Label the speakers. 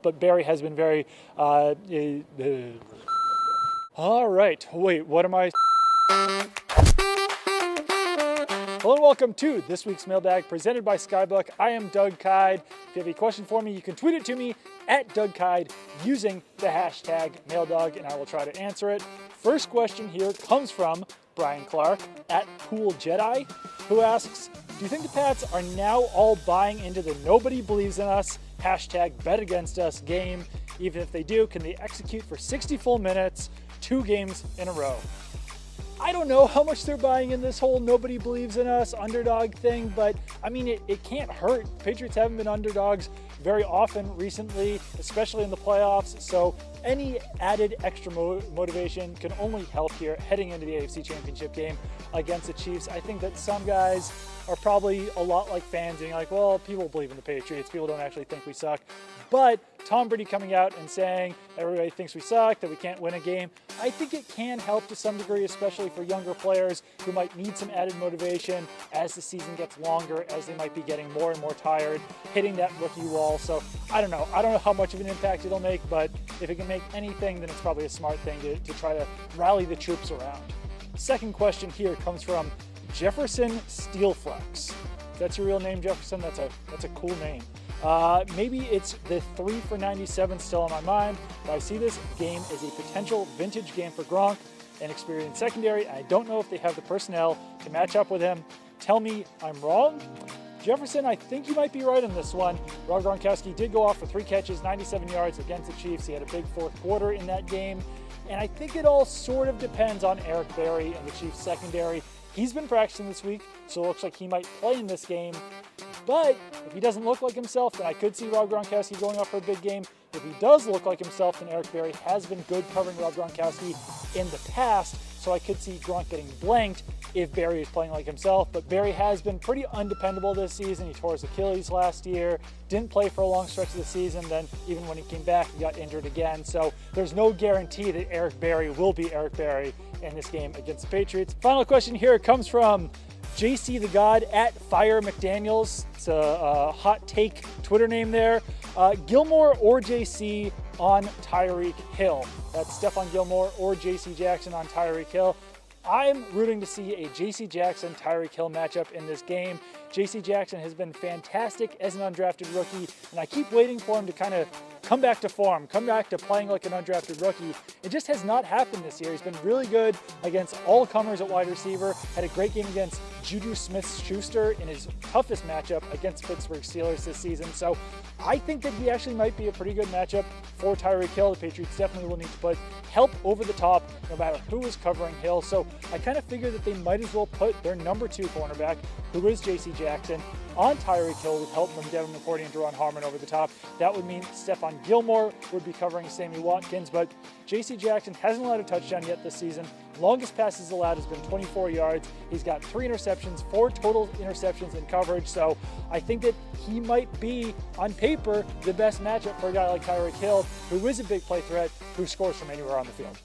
Speaker 1: But Barry has been very, all right, wait, what am I? Hello and welcome to this week's Mailbag presented by Skybook. I am Doug Kide. If you have a question for me, you can tweet it to me at Doug Kide using the hashtag MailDog, and I will try to answer it. First question here comes from Brian Clark at Pool Jedi, who asks, do you think the Pats are now all buying into the nobody believes in us, hashtag bet against us game? Even if they do, can they execute for 60 full minutes, 2 games in a row? I don't know how much they're buying in this whole nobody believes in us underdog thing, but I mean, it can't hurt. Patriots haven't been underdogs very often recently, especially in the playoffs. So any added extra motivation can only help here heading into the AFC Championship game against the Chiefs. I think that some guys are probably a lot like fans being like, well, people believe in the Patriots. People don't actually think we suck. But Tom Brady coming out and saying everybody thinks we suck, that we can't win a game, I think it can help to some degree, especially for younger players who might need some added motivation as the season gets longer, as they might be getting more and more tired, hitting that rookie wall. So I don't know how much of an impact it'll make, but if it can make anything, then it's probably a smart thing to try to rally the troops around. Second question here comes from Jefferson Steelflex. If that's your real name, Jefferson, that's a cool name. Maybe it's the 3 for 97 still on my mind, but I see this game as a potential vintage game for Gronk, an experienced secondary, and I don't know if they have the personnel to match up with him. Tell me I'm wrong. Jefferson, I think you might be right on this one. Rob Gronkowski did go off for 3 catches, 97 yards against the Chiefs. He had a big fourth quarter in that game, and I think it all sort of depends on Eric Berry and the Chiefs secondary. He's been practicing this week, so it looks like he might play in this game. But if he doesn't look like himself, then I could see Rob Gronkowski going off for a big game. If he does look like himself, then Eric Berry has been good covering Rob Gronkowski in the past, so I could see Gronk getting blanked if Berry is playing like himself. But Berry has been pretty undependable this season. He tore his Achilles last year, didn't play for a long stretch of the season, then even when he came back, he got injured again. So there's no guarantee that Eric Berry will be Eric Berry in this game against the Patriots. Final question here comes from JC the God at Fire McDaniels. It's a hot take Twitter name there. Gilmore or JC on Tyreek Hill. That's Stephon Gilmore or JC Jackson on Tyreek Hill. I'm rooting to see a JC Jackson Tyreek Hill matchup in this game. JC Jackson has been fantastic as an undrafted rookie, and I keep waiting for him to kind of come back to form, come back to playing like an undrafted rookie. It just has not happened this year. He's been really good against all comers at wide receiver, had a great game against Juju Smith-Schuster in his toughest matchup against Pittsburgh Steelers this season. So I think that he actually might be a pretty good matchup for Tyreek Hill. The Patriots definitely will need to put help over the top no matter who is covering Hill. So I kind of figure that they might as well put their number 2 cornerback, who is JC Jackson, on Tyreek Hill with help from Devin McCourty and Deron Harmon over the top. That would mean Stephon Gilmore would be covering Sammy Watkins, but JC Jackson hasn't allowed a touchdown yet this season. Longest passes allowed has been 24 yards. He's got 3 interceptions, 4 total interceptions in coverage. So I think that he might be, on paper, the best matchup for a guy like Tyreek Hill, who is a big play threat, who scores from anywhere on the field.